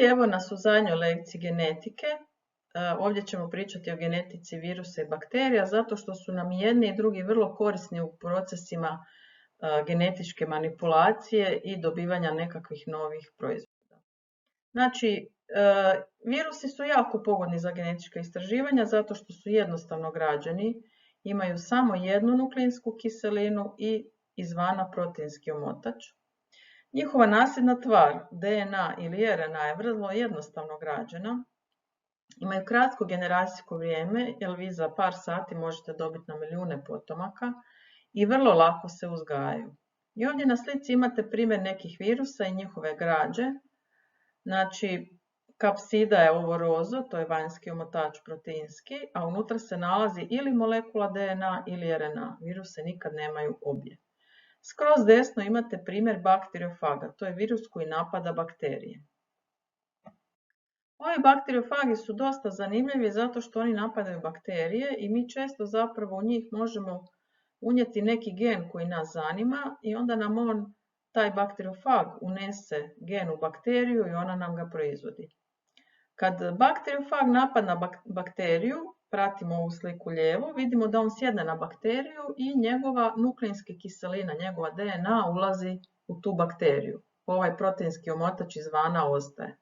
I evo nas u zadnjoj lekciji genetike. Ovdje ćemo pričati o genetici virusa i bakterija zato što su nam jedni i drugi vrlo korisni u procesima genetičke manipulacije i dobivanja nekakvih novih proizvoda. Znači, virusi su jako pogodni za genetička istraživanja zato što su jednostavno građeni, imaju samo jednu nukleinsku kiselinu i izvana proteinski omotač. Njihova nasljedna tvar, DNA ili RNA, je vrlo jednostavno građena. Imaju kratko generacijsko vrijeme, jer vi za par sati možete dobiti na milijune potomaka i vrlo lako se uzgajaju. I ovdje na slici imate primjer nekih virusa i njihove građe. Znači, kapsida je ovo rozo, to je vanjski omotač proteinski, a unutra se nalazi ili molekula DNA ili RNA. Viruse nikad nemaju obje. Skroz desno imate primjer bakteriofaga, to je virus koji napada bakterije. Ovi bakteriofagi su dosta zanimljivi zato što oni napadaju bakterije i mi često zapravo u njih možemo unijeti neki gen koji nas zanima i onda nam taj bakteriofag unese gen u bakteriju i ona nam ga proizvodi. Kad bakteriofag napadne bakteriju, pratimo ovu sliku lijevo, vidimo da on sjedne na bakteriju i njegova nukleinska kiselina, njegova DNA ulazi u tu bakteriju. Ovaj proteinski omotač izvana ostaje.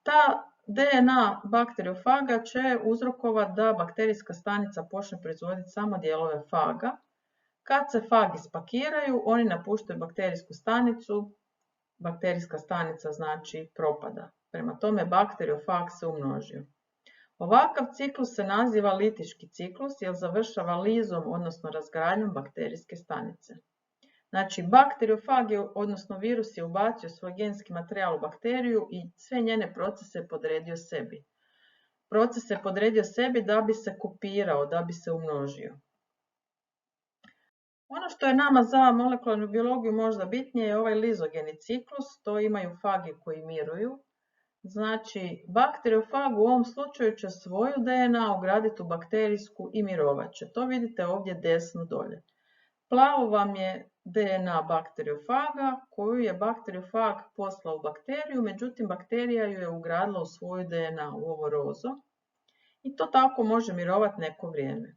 Ta DNA bakteriofaga će uzrokovati da bakterijska stanica počne proizvoditi samo dijelove faga. Kad se fagi spakiraju, oni napuštaju bakterijsku stanicu, bakterijska stanica znači propada. Prema tome bakteriofag se umnožio. Ovakav ciklus se naziva litički ciklus jer završava lizom, odnosno razgradnjom bakterijske stanice. Znači, bakteriofag je, odnosno virus je ubacio svoj genski materijal u bakteriju i sve njene procese podredio sebi. Proces je podredio sebi da bi se kopirao, da bi se umnožio. Ono što je nama za molekularnu biologiju možda bitnije je ovaj lizogeni ciklus, to imaju fagi koji miruju. Znači, bakteriofag u ovom slučaju će svoju DNA ugraditi u bakterijsku i mirovat će. To vidite ovdje desno dolje. Plavo vam je DNA bakteriofaga koju je bakteriofag poslao u bakteriju, međutim bakterija ju je ugradila u svoju DNA, u ovo rozo. I to tako može mirovati neko vrijeme.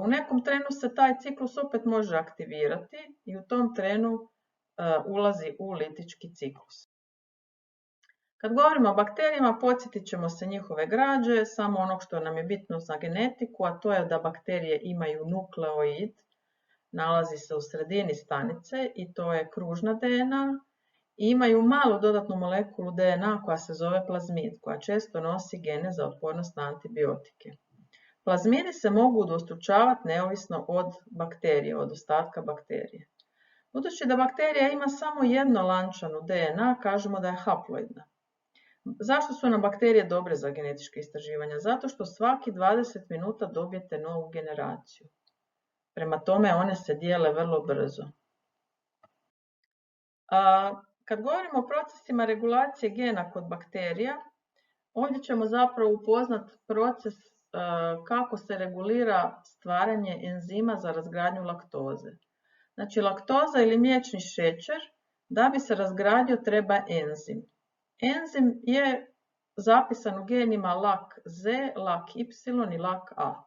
U nekom trenu se taj ciklus opet može aktivirati i u tom trenu ulazi u litički ciklus. Kad govorimo o bakterijama, podsjetit ćemo se njihove građe, samo onog što nam je bitno za genetiku, a to je da bakterije imaju nukleoid, nalazi se u sredini stanice i to je kružna DNA, i imaju malu dodatnu molekulu DNA koja se zove plazmid, koja često nosi gene za otpornost na antibiotike. Plazmidi se mogu udvostručavati neovisno od bakterije, od ostatka bakterije. Budući da bakterija ima samo jednolančanu DNA, kažemo da je haploidna. Zašto su nam bakterije dobre za genetičke istraživanja? Zato što svaki 20 minuta dobijete novu generaciju. Prema tome one se dijele vrlo brzo. Kad govorimo o procesima regulacije gena kod bakterija, ovdje ćemo zapravo upoznati proces kako se regulira stvaranje enzima za razgradnju laktoze. Znači, laktoza ili mliječni šećer, da bi se razgradio treba enzim. Enzim je zapisan u genima LAC-Z, LAC-Y i LAC-A.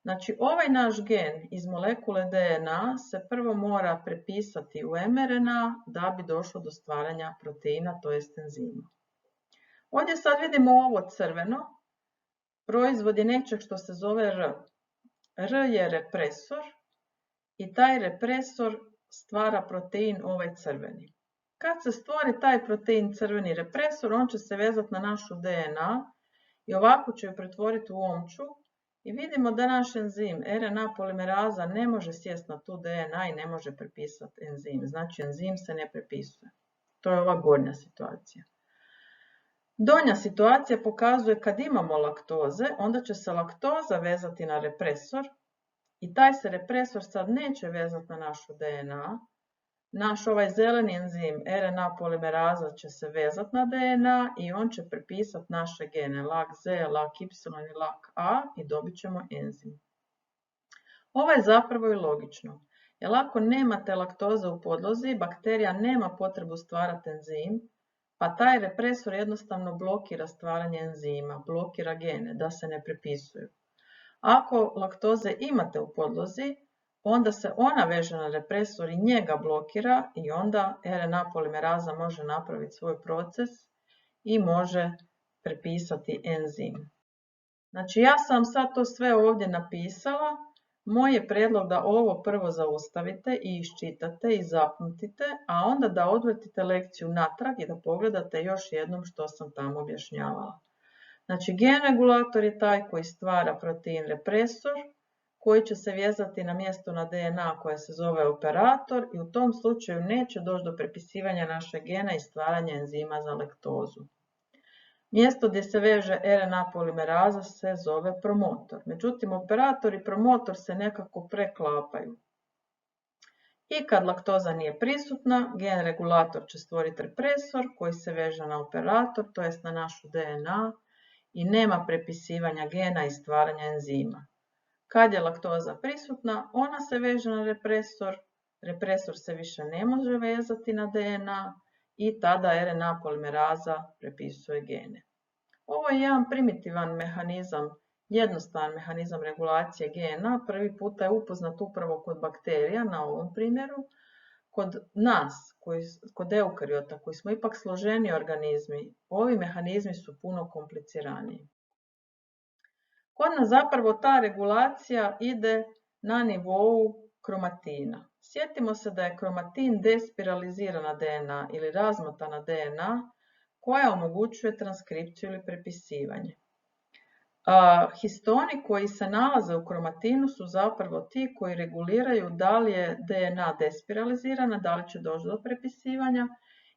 Znači, ovaj naš gen iz molekule DNA se prvo mora prepisati u mRNA da bi došlo do stvaranja proteina, to jest enzima. Ovdje sad vidimo ovo crveno, proizvod je nečeg što se zove R. R je represor i taj represor stvara protein ovaj crveni. Kad se stvori taj protein crveni represor, on će se vezati na našu DNA i ovako će ju pretvoriti u omču i vidimo da naš enzim RNA polimeraza ne može sjesti na tu DNA i ne može prepisati enzim. Znači, enzim se ne prepisuje. To je ova gornja situacija. Donja situacija pokazuje kad imamo laktoze, onda će se laktoza vezati na represor i taj se represor sad neće vezati na našu DNA. Naš ovaj zeleni enzim RNA polimeraza će se vezati na DNA i on će prepisati naše gene LAC-Z, LAC-Y i LAC-A i dobit ćemo enzim. Ovo je zapravo i logično, jer ako nemate laktoze u podlozi, bakterija nema potrebu stvarati enzim, pa taj represor jednostavno blokira stvaranje enzima, blokira gene da se ne prepisuju. Ako laktoze imate u podlozi, onda se ona veže na represor i njega blokira i onda RNA polimeraza može napraviti svoj proces i može prepisati enzim. Znači ja sam sad to sve ovdje napisala. Moj je prijedlog da ovo prvo zaustavite i iščitate i zapamtite, a onda da odvratite lekciju natrag i da pogledate još jednom što sam tamo objašnjavala. Znači gen regulator je taj koji stvara protein represor, koji će se vezati na mjesto na DNA koje se zove operator i u tom slučaju neće doći do prepisivanja našeg gena i stvaranja enzima za laktozu. Mjesto gdje se veže RNA polimeraza se zove promotor. Međutim, operator i promotor se nekako preklapaju. I kad laktoza nije prisutna, gen regulator će stvoriti represor koji se veže na operator, to jest na našu DNA, i nema prepisivanja gena i stvaranja enzima. Kad je laktoza prisutna, ona se veže na represor, represor se više ne može vezati na DNA i tada RNA polimeraza prepisuje gene. Ovo je jedan primitivan mehanizam, jednostavan mehanizam regulacije gena. Prvi puta je upoznat upravo kod bakterija na ovom primjeru. Kod nas, kod eukariota, koji smo ipak složeni organizmi, ovi mehanizmi su puno kompliciraniji. Kod nas zapravo ta regulacija ide na nivou kromatina. Sjetimo se da je kromatin despiralizirana DNA ili razmotana DNA koja omogućuje transkripciju ili prepisivanje. Histoni koji se nalaze u kromatinu su zapravo ti koji reguliraju da li je DNA despiralizirana, da li će doći do prepisivanja,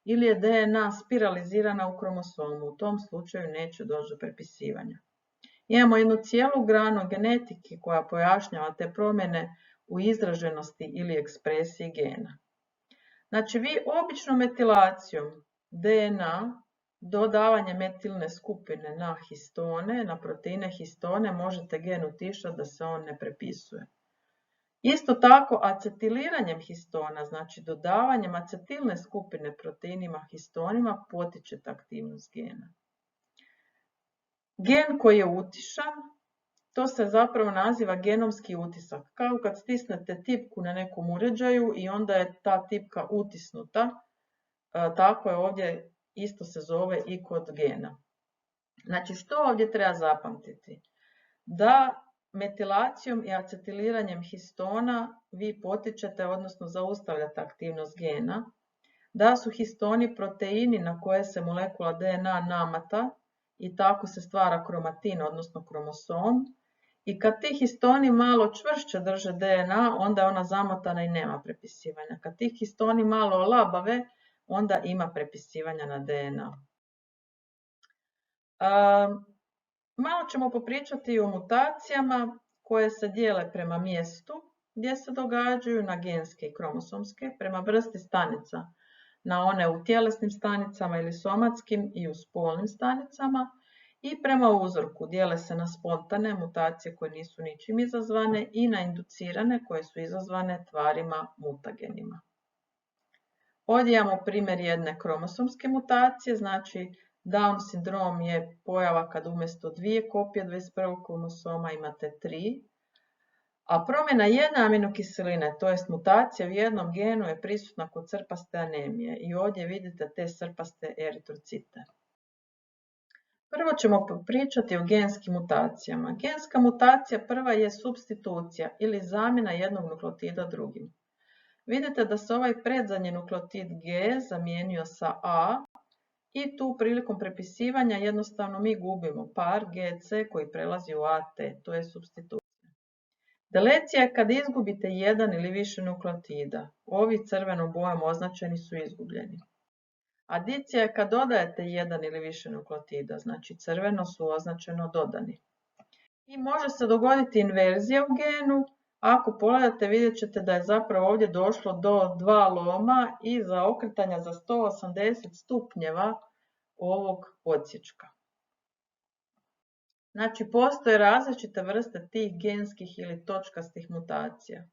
ili je DNA spiralizirana u kromosomu. U tom slučaju neće doći do prepisivanja. Imamo jednu cijelu granu genetike koja pojašnjava te promjene u izraženosti ili ekspresiji gena. Znači, vi običnom metilacijom DNA, dodavanje metilne skupine na histone, na proteine histone, možete gen utišati da se on ne prepisuje. Isto tako, acetiliranjem histona, znači dodavanjem acetilne skupine proteinima histonima, potičete aktivnost gena. Gen koji je utišan, to se zapravo naziva genomski utisak. Kao kad stisnete tipku na nekom uređaju i onda je ta tipka utisnuta, tako je ovdje isto se zove i kod gena. Znači, što ovdje treba zapamtiti? Da metilacijom i acetiliranjem histona vi potičete, odnosno zaustavljate aktivnost gena, da su histoni proteini na koje se molekula DNA namata i tako se stvara kromatin, odnosno kromosom. I kad ti histoni malo čvršće drže DNA, onda je ona zamotana i nema prepisivanja. Kad ti histoni malo labave, onda ima prepisivanja na DNA. Malo ćemo popričati o mutacijama koje se dijele prema mjestu gdje se događaju, na genske i kromosomske, prema vrsti stanica, na one u tjelesnim stanicama ili somatskim i u spolnim stanicama, i prema uzorku dijele se na spontane mutacije koje nisu ničim izazvane i na inducirane koje su izazvane tvarima mutagenima. Ovdje imamo primjer jedne kromosomske mutacije, znači Down sindrom je pojava kad umjesto 2 kopije 21. kromosoma imate 3, a promjena jedne aminokiseline, to jest mutacija u jednom genu, je prisutna kod crpaste anemije i ovdje vidite te crpaste eritrocite. Prvo ćemo pričati o genskim mutacijama. Genska mutacija prva je supstitucija ili zamjena jednog nukleotida drugim. Vidite da se ovaj predzadnji nukleotid G zamijenio sa A i tu prilikom prepisivanja jednostavno mi gubimo par GC koji prelazi u AT, to je supstitucija. Delecija je kad izgubite jedan ili više nukleotida. Ovi crvenom bojom označeni su izgubljeni. Adicija je kad dodajete jedan ili više nukleotida, znači crveno su označeno dodani. I može se dogoditi inverzija u genu. Ako pogledate, vidjet ćete da je zapravo ovdje došlo do 2 loma i za okretanja za 180 stupnjeva ovog odsječka. Znači, postoje različite vrste tih genskih ili točkastih mutacija.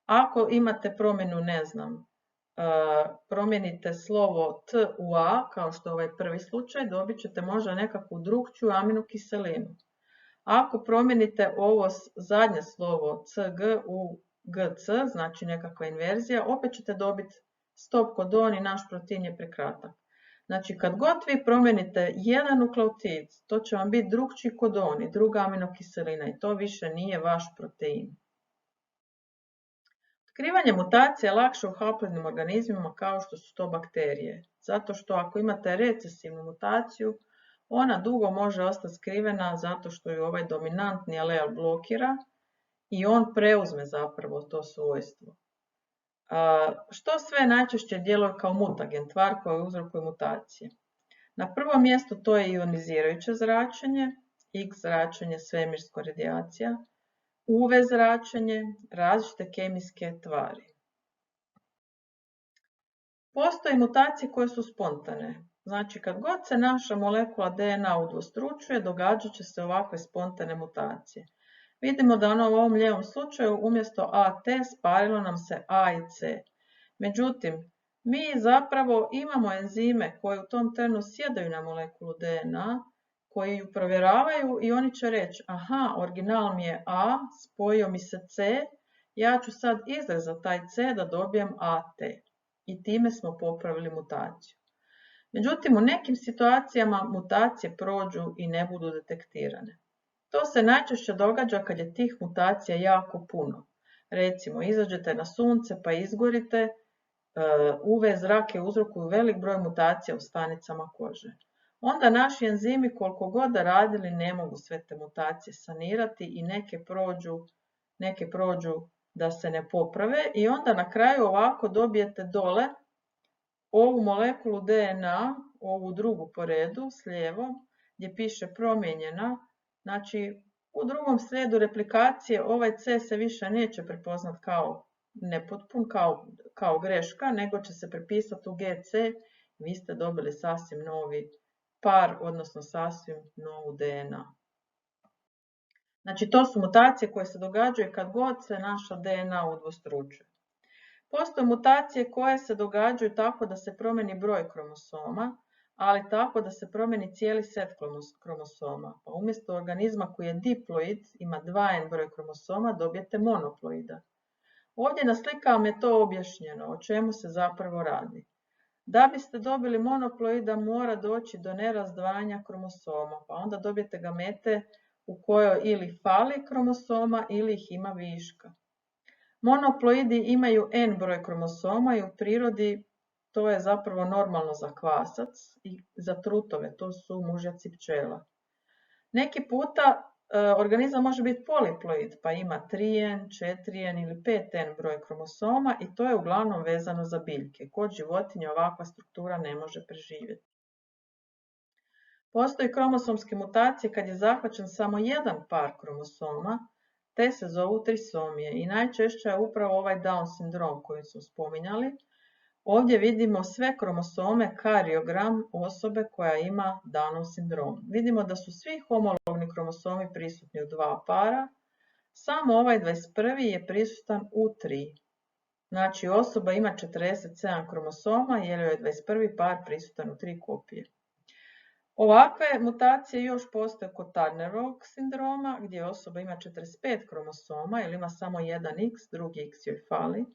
Ako imate promjenu, ne znam, promijenite slovo T u A, kao što je ovaj prvi slučaj, dobit ćete možda nekakvu drukčiju aminokiselinu. Ako promijenite ovo zadnje slovo CG u GC, znači nekakva inverzija, opet ćete dobiti stop kodon i naš protein je prekratak. Znači, kad god vi promijenite jedan nukleotid, to će vam biti drukčiji kodon i druga aminokiselina i to više nije vaš protein. Otkrivanje mutacije je lakše u haploidnim organizmima kao što su to bakterije, zato što ako imate recesivnu mutaciju, ona dugo može ostati skrivena zato što ju ovaj dominantni alel blokira i on preuzme zapravo to svojstvo. Što sve najčešće djeluje kao mutagen, tvar koja uzrokuje mutacije? Na prvom mjestu to je ionizirajuće zračenje, X zračenje, svemirsko radijacija, UV zračenje, različite kemijske tvari. Postoje mutacije koje su spontane. Znači, kad god se naša molekula DNA udvostručuje, događat će se ovakve spontane mutacije. Vidimo da u ovom lijevom slučaju umjesto AT sparilo nam se A i C. Međutim, mi zapravo imamo enzime koji u tom trenu sjedaju na molekulu DNA, koji ju provjeravaju i oni će reći, aha, original mi je A, spojio mi se C, ja ću sad izrezati taj C da dobijem AT. I time smo popravili mutaciju. Međutim, u nekim situacijama mutacije prođu i ne budu detektirane. To se najčešće događa kad je tih mutacija jako puno. Recimo, izađete na sunce pa izgorite, UV zrake uzrokuju velik broj mutacija u stanicama kože. Onda naši enzimi koliko god da radili ne mogu sve te mutacije sanirati i neke prođu da se ne poprave i onda na kraju ovako dobijete dole ovu molekulu DNA, ovu drugu po redu s lijevom, gdje piše promijenjena. Znači, u drugom slijedu replikacije ovaj C se više neće prepoznat kao nepotpun, kao greška, nego će se prepisati u GC. Vi ste dobili sasvim novi par, odnosno sasvim novu DNA. Znači, to su mutacije koje se događaju kad god se naša DNA udvostručuje. Postoje mutacije koje se događaju tako da se promijeni broj kromosoma, ali tako da se promijeni cijeli set kromosoma. Pa umjesto organizma koji je diploid, ima 2n broj kromosoma, dobijete monoploida. Ovdje na slikama je to objašnjeno, o čemu se zapravo radi. Da biste dobili monoploida mora doći do nerazdvajanja kromosoma, pa onda dobijete gamete u kojoj ili fali kromosoma ili ih ima viška. Monoploidi imaju n broj kromosoma i u prirodi to je zapravo normalno za kvasac i za trutove, to su mužjaci pčela. Neki puta organizam može biti poliploid, pa ima 3n, 4n ili 5n broj kromosoma i to je uglavnom vezano za biljke. Kod životinja ovakva struktura ne može preživjeti. Postoji kromosomske mutacije kad je zahvaćen samo jedan par kromosoma, te se zovu trisomije i najčešće je upravo ovaj Down sindrom koji smo spominjali. Ovdje vidimo sve kromosome, kariogram osobe koja ima Downov sindrom. Vidimo da su svi homologni kromosomi prisutni u 2 para, samo ovaj 21. je prisutan u 3. Znači osoba ima 47 kromosoma jer joj je 21. par prisutan u 3 kopije. Ovakve mutacije još postoje kod Turnerovog sindroma gdje osoba ima 45 kromosoma ili ima samo jedan X, drugi X joj fali.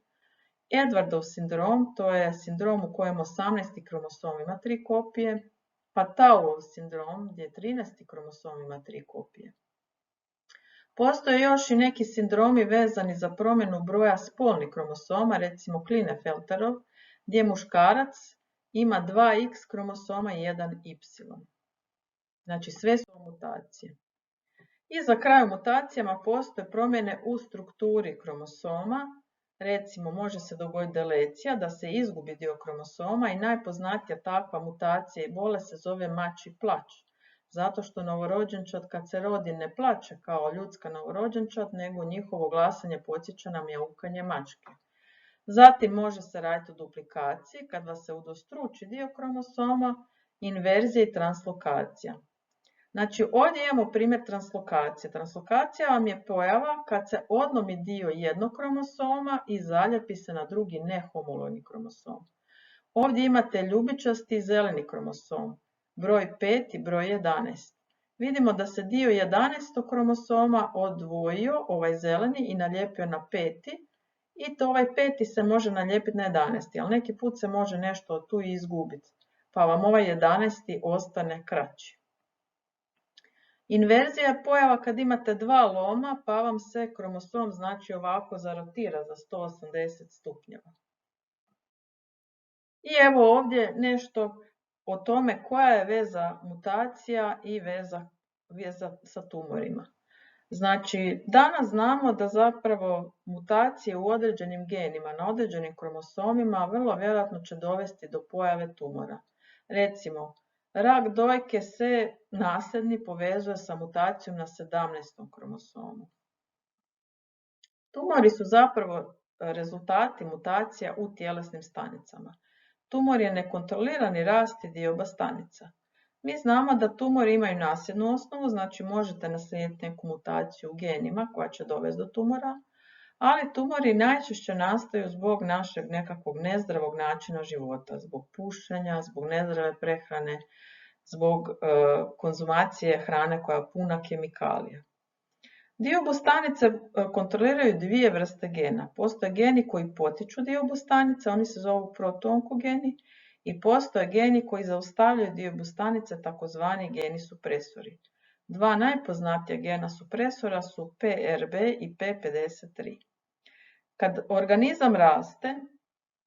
Edwardov sindrom, to je sindrom u kojem 18. kromosom ima 3 kopije, pa Tauov sindrom gdje 13. kromosom ima 3 kopije. Postoje još i neki sindromi vezani za promjenu broja spolnih kromosoma, recimo Klinefelterov, gdje muškarac ima 2X kromosoma i 1Y. Znači sve su mutacije. I za kraj mutacijama postoje promjene u strukturi kromosoma. Recimo, može se dogoditi delecija, da se izgubi dio kromosoma i najpoznatija takva mutacija i bolest se zove mačji plać. Zato što novorođenčad kad se rodi ne plače kao ljudska novorođenčad, nego njihovo glasanje podsjeća na mjaukanje mačke. Zatim može se raditi o duplikaciji, kad vas se udvostruči dio kromosoma, inverzija i translokacija. Znači, ovdje imamo primjer translokacije. Translokacija vam je pojava kad se odlomi dio jednog kromosoma i zaljepi se na drugi nehomologni kromosom. Ovdje imate ljubičasti zeleni kromosom, broj 5 i broj 11. Vidimo da se dio 11. kromosoma odvojio, ovaj zeleni, i nalijepio na 5. I to ovaj 5. se može nalijepiti na 11. Ali neki put se može nešto tu i izgubiti, pa vam ovaj 11. ostane kraći. Inverzija je pojava kad imate dva loma, pa vam se kromosom znači ovako zarotira za 180 stupnjeva. I evo ovdje nešto o tome koja je veza mutacija i veza sa tumorima. Znači, danas znamo da zapravo mutacije u određenim genima na određenim kromosomima vrlo vjerojatno će dovesti do pojave tumora. Recimo, rak dojke se nasljedni povezuje sa mutacijom na 17. kromosomu. Tumori su zapravo rezultati mutacija u tjelesnim stanicama. Tumor je nekontrolirani rast dioba stanica. Mi znamo da tumori imaju nasljednu osnovu, znači možete naslijediti neku mutaciju u genima koja će dovesti do tumora, ali tumori najčešće nastaju zbog našeg nekakvog nezdravog načina života, zbog pušenja, zbog nezdrave prehrane, zbog konzumacije hrane koja je puna kemikalija. Diobu stanice kontroliraju dvije vrste gena. Postoje geni koji potiču diobu stanice, oni se zovu proto-onkogeni, i postoje geni koji zaustavljaju diobu stanice, takozvani geni supresori. Dva najpoznatija gena supresora su PRB i P53. Kad organizam raste,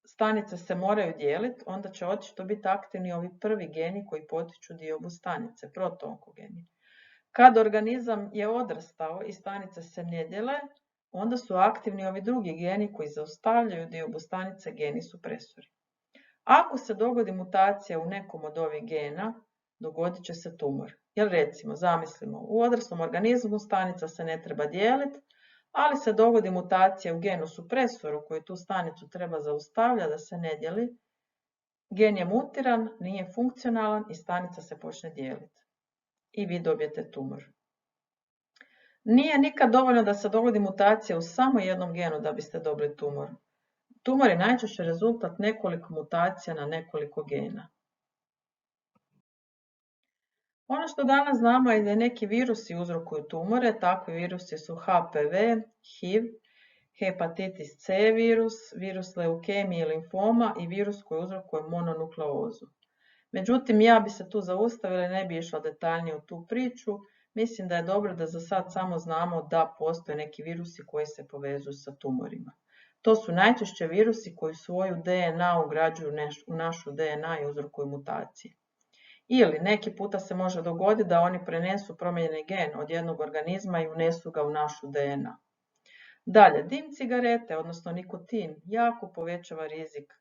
stanice se moraju dijeliti, onda će očito biti aktivni ovi prvi geni koji potiču diobu stanice, proto-onkogeni. Kad organizam je odrastao i stanice se ne dijele, onda su aktivni ovi drugi geni koji zaustavljaju diobu stanice, geni supresori. Ako se dogodi mutacija u nekom od ovih gena, dogodit će se tumor. Jer recimo, zamislimo, u odraslom organizmu stanica se ne treba dijeliti, ali se dogodi mutacija u genu supresoru koji tu stanicu treba zaustavljati da se ne dijeli. Gen je mutiran, nije funkcionalan i stanica se počne dijeliti. I vi dobijete tumor. Nije nikad dovoljno da se dogodi mutacija u samo jednom genu da biste dobili tumor. Tumor je najčešće rezultat nekoliko mutacija na nekoliko gena. Ono što danas znamo je da neki virusi uzrokuju tumore. Takvi virusi su HPV, HIV, hepatitis C virus, virus leukemije i limfoma i virus koji uzrokuje mononukleozu. Međutim, ja bi se tu zaustavila i ne bi išla detaljnije u tu priču. Mislim da je dobro da za sad samo znamo da postoje neki virusi koji se povezuju sa tumorima. To su najčešće virusi koji svoju DNA ugrađuju u našu DNA i uzrokuju mutacije. Ili neki puta se može dogoditi da oni prenesu promijenjeni gen od jednog organizma i unesu ga u našu DNA. Dalje, dim cigarete, odnosno nikotin, jako povećava rizik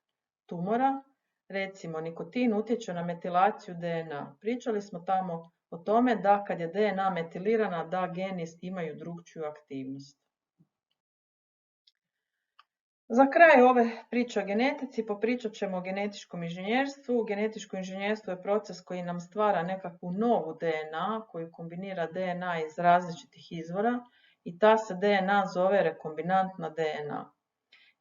tumora. Recimo, nikotin utječe na metilaciju DNA. Pričali smo tamo o tome da kad je DNA metilirana, da geni imaju drukčiju aktivnost. Za kraj ove priče o genetici popričat ćemo o genetičkom inženjerstvu. Genetičko inženjerstvo je proces koji nam stvara nekakvu novu DNA, koji kombinira DNA iz različitih izvora i ta se DNA zove rekombinantna DNA.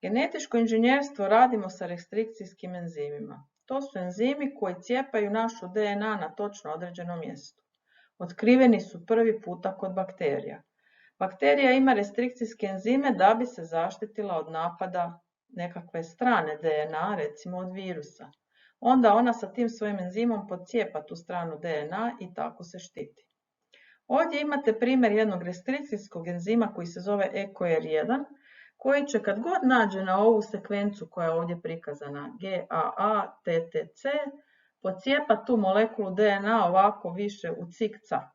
Genetičko inženjerstvo radimo sa restrikcijskim enzimima. To su enzimi koji cijepaju našu DNA na točno određenom mjestu. Otkriveni su prvi puta kod bakterija. Bakterija ima restrikcijske enzime da bi se zaštitila od napada nekakve strane DNA, recimo od virusa. Onda ona sa tim svojim enzimom podcijepa tu stranu DNA i tako se štiti. Ovdje imate primjer jednog restrikcijskog enzima koji se zove EcoR1, koji će kad god nađe na ovu sekvencu koja je ovdje prikazana GAA-TTC, podcijepa tu molekulu DNA ovako više u cik-cak.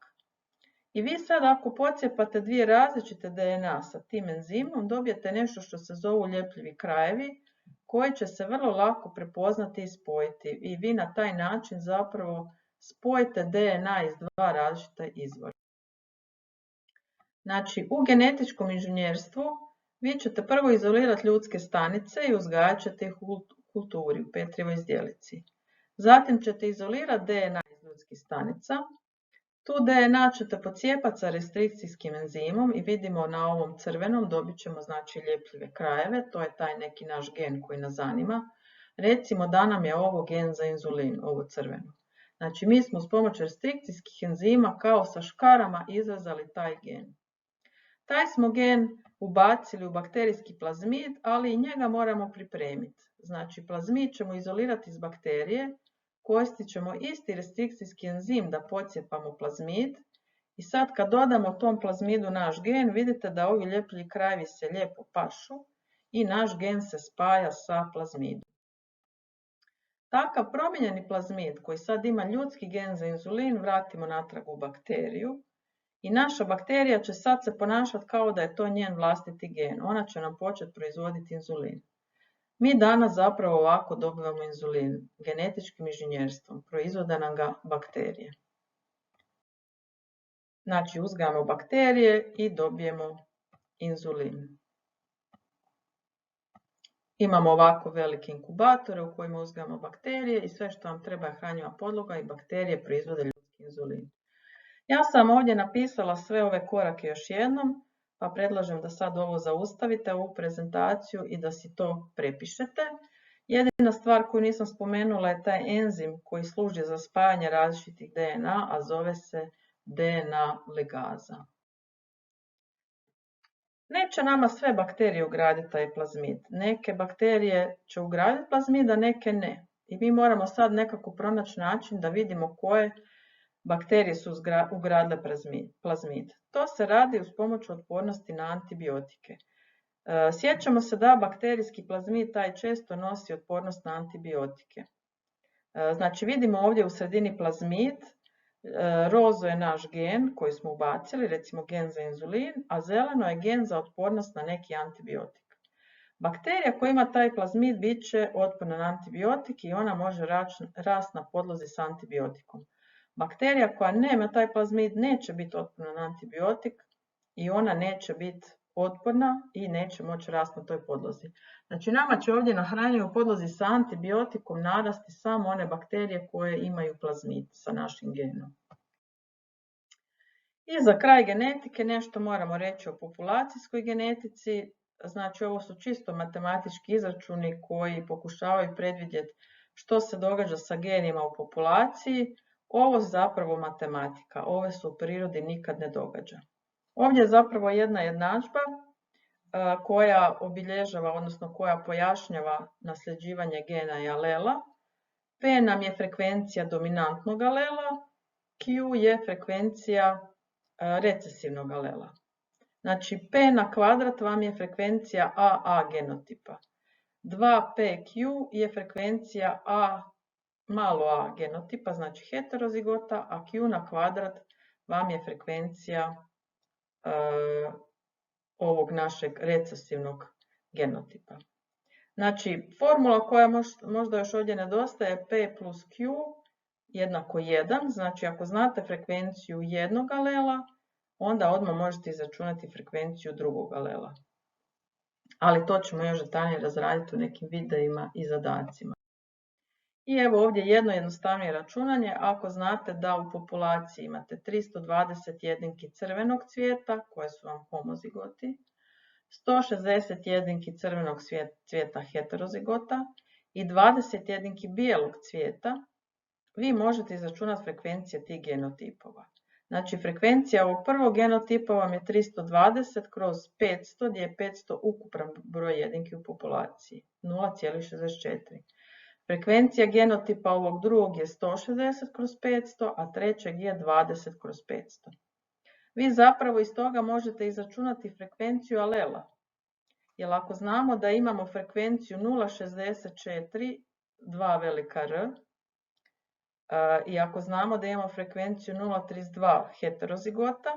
I vi sad ako podcijepate dvije različite DNA sa tim enzimom, dobijete nešto što se zovu ljepljivi krajevi, koji će se vrlo lako prepoznati i spojiti. I vi na taj način zapravo spojite DNA iz dva različita izvora. Znači, u genetičkom inženjerstvu vi ćete prvo izolirati ljudske stanice i uzgajat ćete ih u kulturi, u Petrijevoj zdjelici. Zatim ćete izolirati DNA iz ljudskih stanica, Tu DNA ćete pocijepati sa restrikcijskim enzimom i vidimo na ovom crvenom dobit ćemo znači ljepljive krajeve, to je taj neki naš gen koji nas zanima. Recimo da nam je ovo gen za inzulin, ovo crveno. Znači mi smo s pomoću restrikcijskih enzima kao sa škarama izrezali taj gen. Taj smo gen ubacili u bakterijski plazmid, ali i njega moramo pripremiti. Znači plazmid ćemo izolirati iz bakterije, koristit ćemo isti restrikcijski enzim da pocijepamo plazmid i sad kad dodamo tom plazmidu naš gen, vidite da ovi ljeplji krajevi se lijepo pašu i naš gen se spaja sa plazmidom. Takav promijenjeni plazmid koji sad ima ljudski gen za inzulin vratimo natrag u bakteriju i naša bakterija će sad se ponašati kao da je to njen vlastiti gen. Ona će nam početi proizvoditi inzulin. Mi danas zapravo ovako dobivamo inzulin genetičkim inženjerstvom, proizvode nam ga bakterije. Znači uzgajamo bakterije i dobijemo inzulin. Imamo ovako velike inkubatore u kojima uzgajamo bakterije i sve što vam treba je hranjiva podloga i bakterije proizvode ljudski inzulin. Ja sam ovdje napisala sve ove korake još jednom, pa predlažem da sad ovo zaustavite, ovu prezentaciju i da si to prepišete. Jedina stvar koju nisam spomenula je taj enzim koji služi za spajanje različitih DNA, a zove se DNA ligaza. Neće nama sve bakterije ugraditi taj plazmid. Neke bakterije će ugraditi plazmid, a neke ne. I mi moramo sad nekako pronaći način da vidimo koje bakterije su ugradile plazmid. To se radi uz pomoć otpornosti na antibiotike. Sjećamo se da bakterijski plazmid taj često nosi otpornost na antibiotike. Znači vidimo ovdje u sredini plazmid, rozo je naš gen koji smo ubacili, recimo gen za inzulin, a zeleno je gen za otpornost na neki antibiotik. Bakterija koja ima taj plazmid bit će otporna na antibiotik i ona može rasti na podlozi s antibiotikom. Bakterija koja nema taj plazmid neće biti otporna na antibiotik i ona neće biti otporna i neće moći rasti na toj podlozi. Znači nama će ovdje na hranjivoj podlozi sa antibiotikom narasti samo one bakterije koje imaju plazmid sa našim genom. I za kraj genetike nešto moramo reći o populacijskoj genetici. Znači ovo su čisto matematički izračuni koji pokušavaju predvidjeti što se događa sa genima u populaciji. Ovo je zapravo matematika, ove se u prirodi nikad ne događa. Ovdje je zapravo jedna jednadžba koja obilježava, odnosno koja pojašnjava nasljeđivanje gena i alela. P nam je frekvencija dominantnog alela, Q je frekvencija recesivnog alela. Znači P na kvadrat vam je frekvencija AA genotipa. 2PQ je frekvencija malo a genotipa, znači heterozigota, a Q na kvadrat vam je frekvencija ovog našeg recesivnog genotipa. Znači, formula koja možda još ovdje nedostaje je P plus Q jednako 1. Znači, ako znate frekvenciju jednog alela, onda odmah možete izračunati frekvenciju drugog alela. Ali to ćemo još detaljnije razraditi u nekim videima i zadacima. I evo ovdje jedno jednostavnije računanje. Ako znate da u populaciji imate 320 jedinki crvenog cvijeta, koje su vam homozigoti, 160 jedinki crvenog cvijeta heterozigota i 20 jedinki bijelog cvijeta, vi možete izračunati frekvencije tih genotipova. Znači frekvencija ovog prvog genotipa vam je 320 kroz 500, gdje je 500 ukupan broj jedinki u populaciji, 0,64. Frekvencija genotipa ovog drugog je 160 kroz 500, a trećeg je 20 kroz 500. Vi zapravo iz toga možete izračunati frekvenciju alela. Jer ako znamo da imamo frekvenciju 0,64, 2 velika R, i ako znamo da imamo frekvenciju 0,32 heterozigota,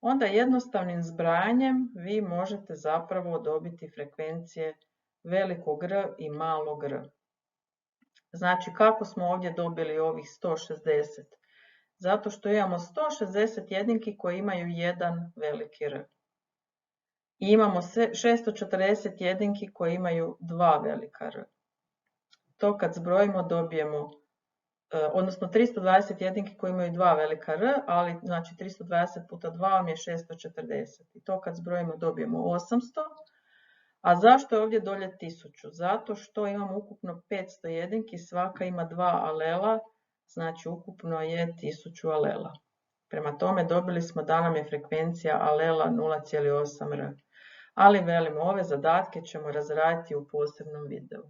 onda jednostavnim zbrajanjem vi možete zapravo dobiti frekvencije velikog R i malog R. Znači, kako smo ovdje dobili ovih 160? Zato što imamo 160 jedinki koji imaju jedan veliki R. I imamo 640 jedinki koji imaju dva velika R. To kad zbrojimo dobijemo odnosno 320 jedinki koji imaju dva velika R, ali znači 320 puta 2 vam je 640. I to kad zbrojimo dobijemo 800. A zašto je ovdje dolje 1000? Zato što imamo ukupno 500 jedinki, svaka ima 2 alela, znači ukupno je 1000 alela. Prema tome dobili smo da nam je frekvencija alela 0,8 R. Ali velimo, ove zadatke ćemo razraditi u posebnom videu.